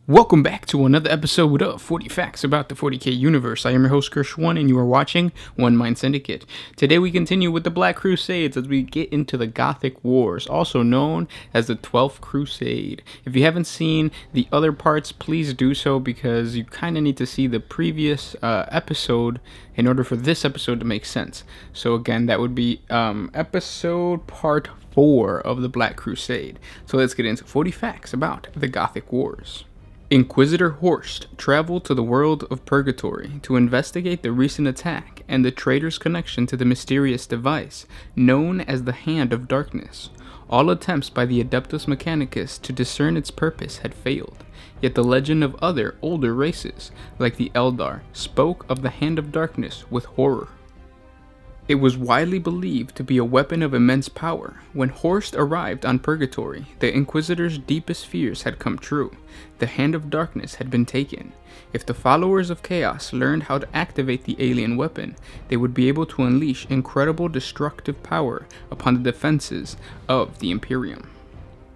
Welcome back to another episode of 40 Facts about the 40K universe. I am your host, Gershwan, and you are watching One Mind Syndicate. Today we continue with the Black Crusades as we get into the Gothic Wars, also known as the 12th Crusade. If you haven't seen the other parts, please do so because you kind of need to see the previous episode in order for this episode to make sense. So again, that would be episode part 4 of the Black Crusade. So let's get into 40 Facts about the Gothic Wars. Inquisitor Horst traveled to the world of Purgatory to investigate the recent attack and the traitor's connection to the mysterious device known as the Hand of Darkness. All attempts by the Adeptus Mechanicus to discern its purpose had failed, yet the legend of other, older races, like the Eldar, spoke of the Hand of Darkness with horror. It was widely believed to be a weapon of immense power. When Horst arrived on Purgatory, the Inquisitor's deepest fears had come true. The Hand of Darkness had been taken. If the followers of Chaos learned how to activate the alien weapon, they would be able to unleash incredible destructive power upon the defenses of the Imperium.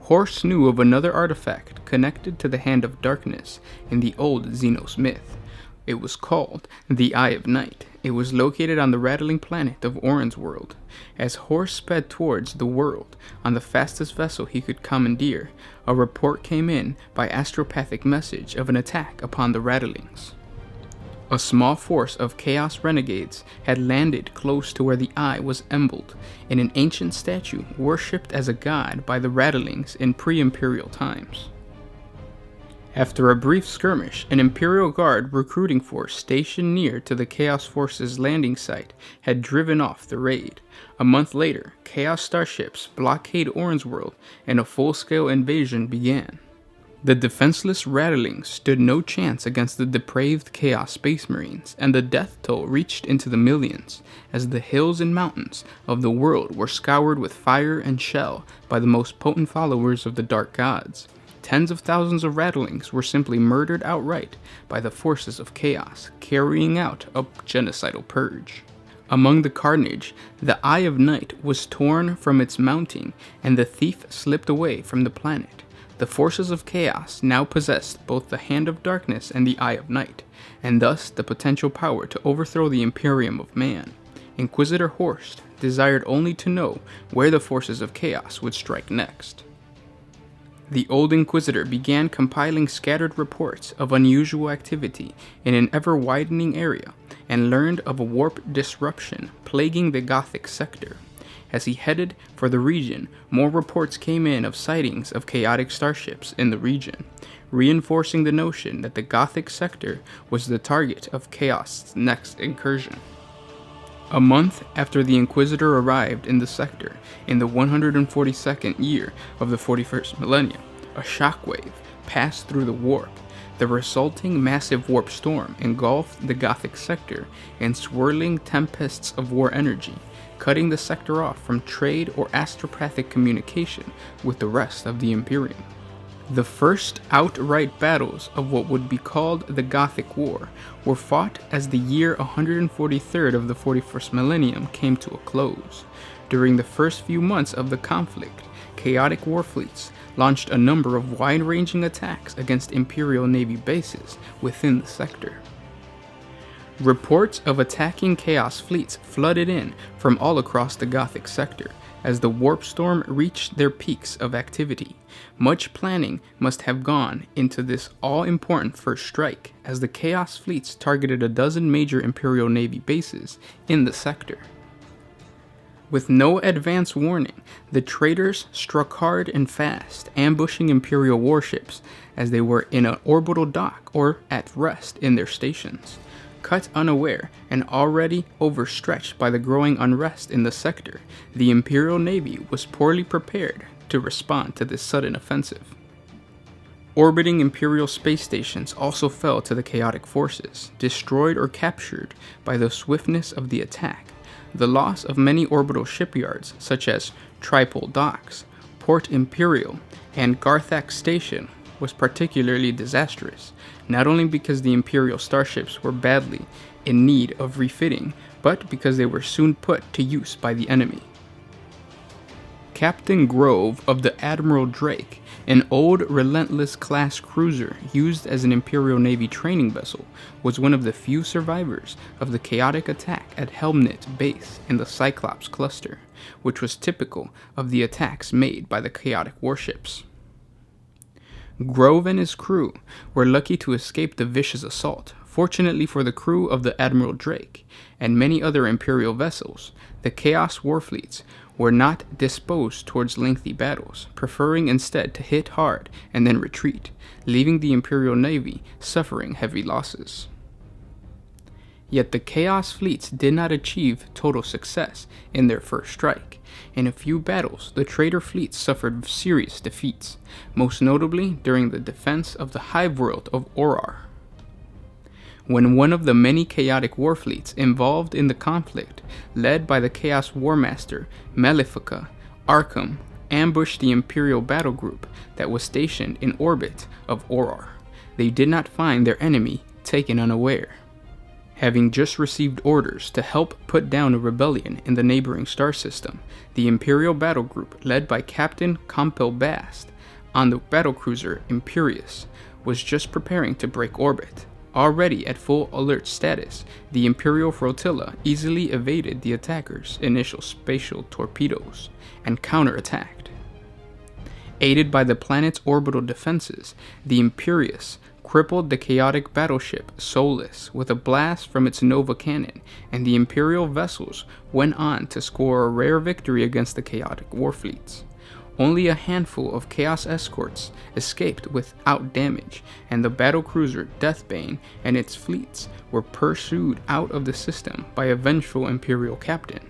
Horst knew of another artifact connected to the Hand of Darkness in the old Xenos myth. It was called the Eye of Night. It was located on the rattling planet of Orin's world. As Horst sped towards the world on the fastest vessel he could commandeer, a report came in by astropathic message of an attack upon the rattlings. A small force of Chaos renegades had landed close to where the eye was emblazoned in an ancient statue worshipped as a god by the rattlings in pre-imperial times. After a brief skirmish, an Imperial Guard recruiting force stationed near to the Chaos Force's landing site had driven off the raid. A month later, Chaos starships blockaded Orin's world and a full-scale invasion began. The defenseless rattlings stood no chance against the depraved Chaos Space Marines, and the death toll reached into the millions, as the hills and mountains of the world were scoured with fire and shell by the most potent followers of the Dark Gods. Tens of thousands of rattlings were simply murdered outright by the forces of Chaos, carrying out a genocidal purge. Among the carnage, the Eye of Night was torn from its mounting, and the thief slipped away from the planet. The forces of Chaos now possessed both the Hand of Darkness and the Eye of Night, and thus the potential power to overthrow the Imperium of Man. Inquisitor Horst desired only to know where the forces of Chaos would strike next. The old Inquisitor began compiling scattered reports of unusual activity in an ever-widening area and learned of a warp disruption plaguing the Gothic sector. As he headed for the region, more reports came in of sightings of chaotic starships in the region, reinforcing the notion that the Gothic sector was the target of Chaos' next incursion. A month after the Inquisitor arrived in the sector, in the 142nd year of the 41st millennium, a shockwave passed through the warp. The resulting massive warp storm engulfed the Gothic sector in swirling tempests of war energy, cutting the sector off from trade or astropathic communication with the rest of the Imperium. The first outright battles of what would be called the Gothic War were fought as the year 143rd of the 41st millennium came to a close. During the first few months of the conflict, chaotic war fleets launched a number of wide-ranging attacks against Imperial Navy bases within the sector. Reports of attacking Chaos fleets flooded in from all across the Gothic sector as the warp storm reached their peaks of activity. Much planning must have gone into this all-important first strike, as the Chaos fleets targeted a dozen major Imperial Navy bases in the sector. With no advance warning, the traitors struck hard and fast, ambushing Imperial warships as they were in an orbital dock or at rest in their stations. Caught unaware and already overstretched by the growing unrest in the sector, the Imperial Navy was poorly prepared to respond to this sudden offensive. Orbiting Imperial space stations also fell to the chaotic forces, destroyed or captured by the swiftness of the attack. The loss of many orbital shipyards, such as Tripole Docks, Port Imperial, and Garthak Station, was particularly disastrous, not only because the Imperial starships were badly in need of refitting, but because they were soon put to use by the enemy. Captain Grove of the Admiral Drake, an old Relentless class cruiser used as an Imperial Navy training vessel, was one of the few survivors of the chaotic attack at Helmnet Base in the Cyclops cluster, which was typical of the attacks made by the chaotic warships. Grove and his crew were lucky to escape the vicious assault. Fortunately for the crew of the Admiral Drake and many other Imperial vessels, the Chaos warfleets were not disposed towards lengthy battles, preferring instead to hit hard and then retreat, leaving the Imperial Navy suffering heavy losses. Yet the Chaos fleets did not achieve total success in their first strike. In a few battles, the traitor fleets suffered serious defeats, most notably during the defense of the hive world of Orar, when one of the many chaotic warfleets involved in the conflict, led by the Chaos Warmaster Malefica Arkham, ambushed the Imperial battle group that was stationed in orbit of Orar. They did not find their enemy taken unaware. Having just received orders to help put down a rebellion in the neighboring star system, the Imperial battle group, led by Captain Compel Bast on the battlecruiser Imperius, was just preparing to break orbit. Already at full alert status, the Imperial flotilla easily evaded the attackers' initial spatial torpedoes and counterattacked. Aided by the planet's orbital defenses, the Imperius crippled the chaotic battleship Solus with a blast from its Nova cannon, and the Imperial vessels went on to score a rare victory against the chaotic warfleets. Only a handful of Chaos escorts escaped without damage, and the battlecruiser Deathbane and its fleets were pursued out of the system by a vengeful Imperial captain.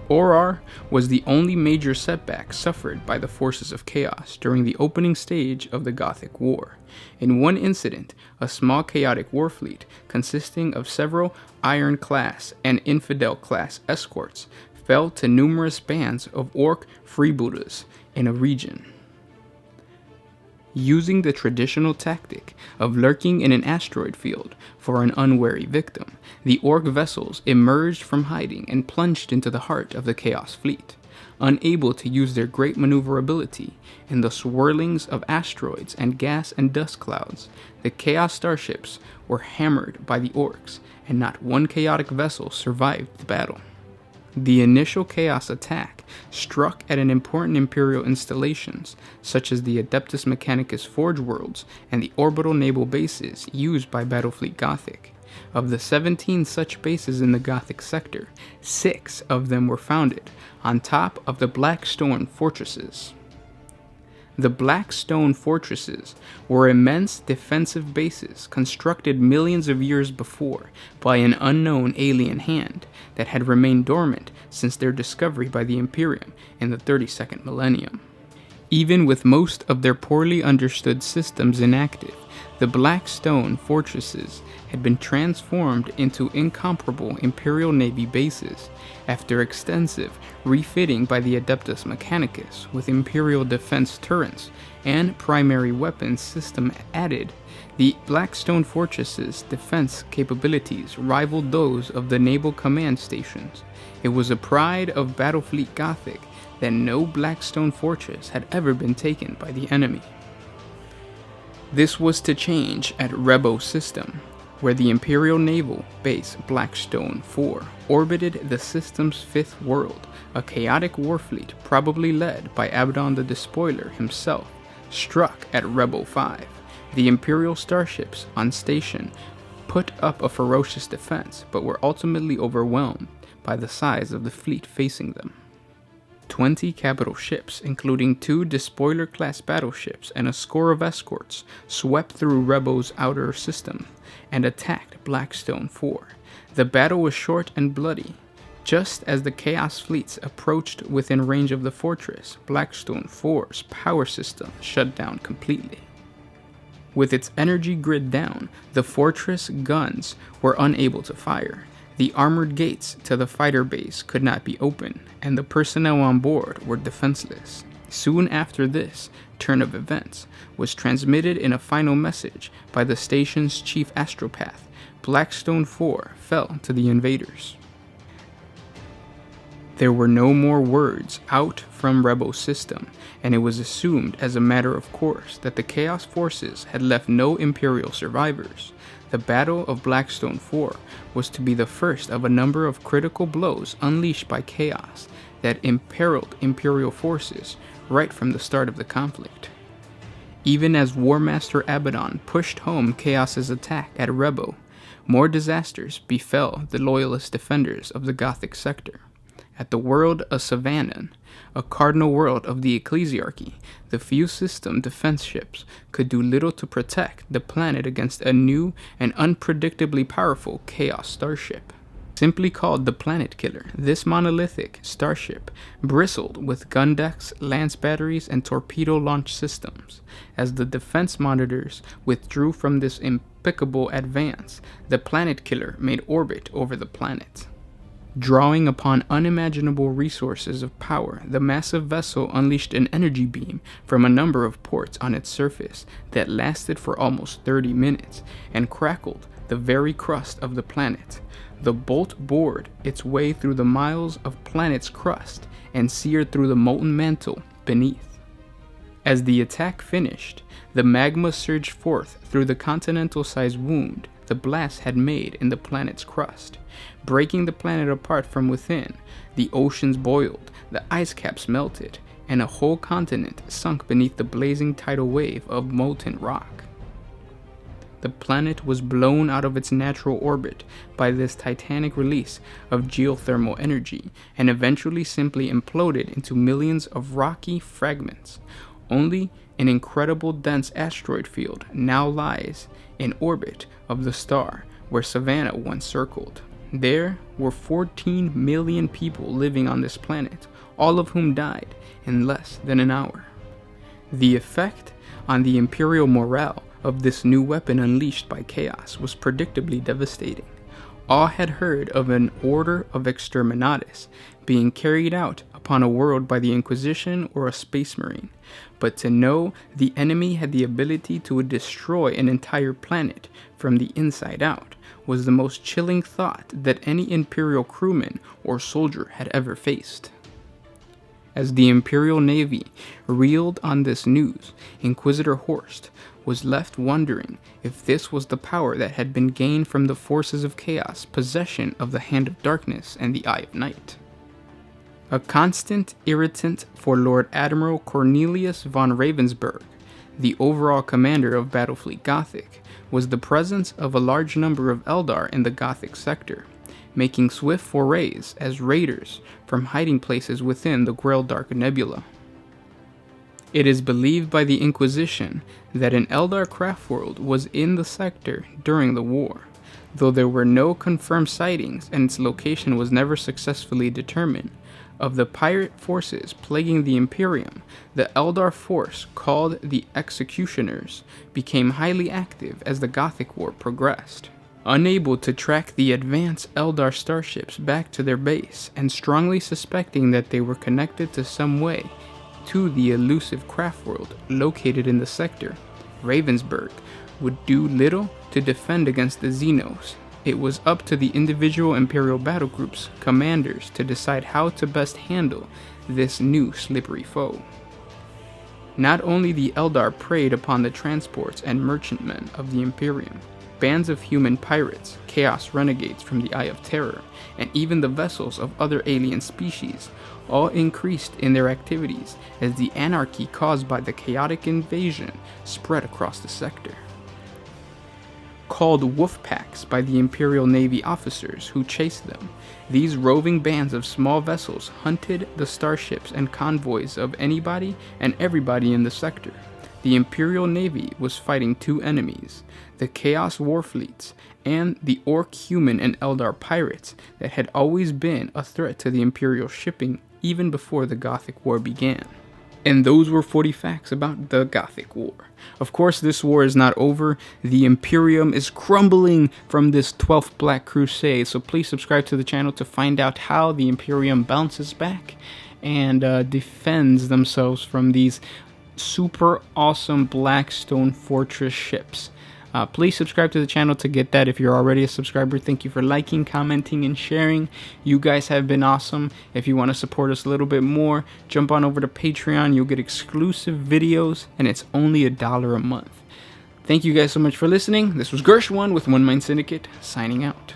Orar was the only major setback suffered by the forces of Chaos during the opening stage of the Gothic War. In one incident, a small chaotic warfleet consisting of several Iron-class and Infidel-class escorts fell to numerous bands of orc freebooters in a region. Using the traditional tactic of lurking in an asteroid field for an unwary victim, the orc vessels emerged from hiding and plunged into the heart of the Chaos fleet. Unable to use their great maneuverability in the swirlings of asteroids and gas and dust clouds, the Chaos starships were hammered by the orcs, and not one chaotic vessel survived the battle. The initial Chaos attack struck at an important Imperial installations, such as the Adeptus Mechanicus Forge Worlds and the orbital naval bases used by Battlefleet Gothic. Of the 17 such bases in the Gothic sector, 6 of them were founded on top of the Blackstone fortresses. The Blackstone fortresses were immense defensive bases constructed millions of years before by an unknown alien hand that had remained dormant since their discovery by the Imperium in the 32nd millennium. Even with most of their poorly understood systems inactive, the Blackstone fortresses had been transformed into incomparable Imperial Navy bases after extensive refitting by the Adeptus Mechanicus with Imperial defense turrets and primary weapons system added. The Blackstone fortresses' defense capabilities rivaled those of the naval command stations. It was a pride of Battlefleet Gothic that no Blackstone fortress had ever been taken by the enemy. This was to change at Rebo System, where the Imperial Naval Base Blackstone 4 orbited the system's fifth world. A chaotic warfleet, probably led by Abaddon the Despoiler himself, struck at Rebo 5. The Imperial starships on station put up a ferocious defense, but were ultimately overwhelmed by the size of the fleet facing them. 20 capital ships, including 2 Despoiler-class battleships and a score of escorts, swept through Rebo's outer system and attacked Blackstone 4. The battle was short and bloody. Just as the Chaos fleets approached within range of the fortress, Blackstone 4's power system shut down completely. With its energy grid down, the fortress guns were unable to fire. The armored gates to the fighter base could not be opened, and the personnel on board were defenseless. Soon after this turn of events was transmitted in a final message by the station's chief astropath. Blackstone 4 fell to the invaders. There were no more words out from Rebel's system, and it was assumed as a matter of course that the Chaos forces had left no Imperial survivors. The Battle of Blackstone 4 was to be the first of a number of critical blows unleashed by Chaos that imperiled Imperial forces right from the start of the conflict. Even as War Master Abaddon pushed home Chaos's attack at Rebel, more disasters befell the Loyalist defenders of the Gothic sector. At the world of Savanan, a cardinal world of the Ecclesiarchy, the few system defense ships could do little to protect the planet against a new and unpredictably powerful Chaos starship. Simply called the Planet Killer, this monolithic starship bristled with gun decks, lance batteries, and torpedo launch systems. As the defense monitors withdrew from this impeccable advance, the Planet Killer made orbit over the planet. Drawing upon unimaginable resources of power, the massive vessel unleashed an energy beam from a number of ports on its surface that lasted for almost 30 minutes and crackled the very crust of the planet. The bolt bored its way through the miles of planet's crust and seared through the molten mantle beneath. As the attack finished, the magma surged forth through the continental-sized wound the blast had made in the planet's crust. Breaking the planet apart from within, the oceans boiled, the ice caps melted, and a whole continent sunk beneath the blazing tidal wave of molten rock. The planet was blown out of its natural orbit by this titanic release of geothermal energy, and eventually simply imploded into millions of rocky fragments. Only an incredible dense asteroid field now lies in orbit of the star where Savannah once circled. There were 14 million people living on this planet, all of whom died in less than an hour. The effect on the Imperial morale of this new weapon unleashed by Chaos was predictably devastating. All had heard of an order of exterminatus being carried out upon a world by the Inquisition or a space marine, but to know the enemy had the ability to destroy an entire planet from the inside out was the most chilling thought that any Imperial crewman or soldier had ever faced. As the Imperial Navy reeled on this news, Inquisitor Horst was left wondering if this was the power that had been gained from the forces of chaos, possession of the Hand of Darkness and the Eye of Night. A constant irritant for Lord Admiral Cornelius von Ravensburg, the overall commander of Battlefleet Gothic, was the presence of a large number of Eldar in the Gothic sector, making swift forays as raiders from hiding places within the Greldark Nebula. It is believed by the Inquisition that an Eldar craft world was in the sector during the war, though there were no confirmed sightings and its location was never successfully determined. Of the pirate forces plaguing the Imperium, the Eldar force called the Executioners became highly active as the Gothic War progressed. Unable to track the advanced Eldar starships back to their base, and strongly suspecting that they were connected to some way to the elusive craft world located in the sector, Ravensburg would do little to defend against the Xenos. It was up to the individual Imperial battle groups' commanders to decide how to best handle this new slippery foe. Not only the Eldar preyed upon the transports and merchantmen of the Imperium, bands of human pirates, chaos renegades from the Eye of Terror, and even the vessels of other alien species all increased in their activities as the anarchy caused by the chaotic invasion spread across the sector. Called wolf packs by the Imperial Navy officers who chased them, these roving bands of small vessels hunted the starships and convoys of anybody and everybody in the sector. The Imperial Navy was fighting two enemies, the Chaos Warfleets and the Orc, Human, and Eldar pirates that had always been a threat to the Imperial shipping even before the Gothic War began. And those were 40 facts about the Gothic War. Of course, this war is not over. The Imperium is crumbling from this 12th Black Crusade, so please subscribe to the channel to find out how the Imperium bounces back and defends themselves from these super awesome Blackstone Fortress ships. Please subscribe to the channel to get that if you're already a subscriber. Thank you for liking, commenting, and sharing. You guys have been awesome. If you want to support us a little bit more, jump on over to Patreon. You'll get exclusive videos, and it's only $1 a month. Thank you guys so much for listening. This was Gersh1 with One Mind Syndicate, signing out.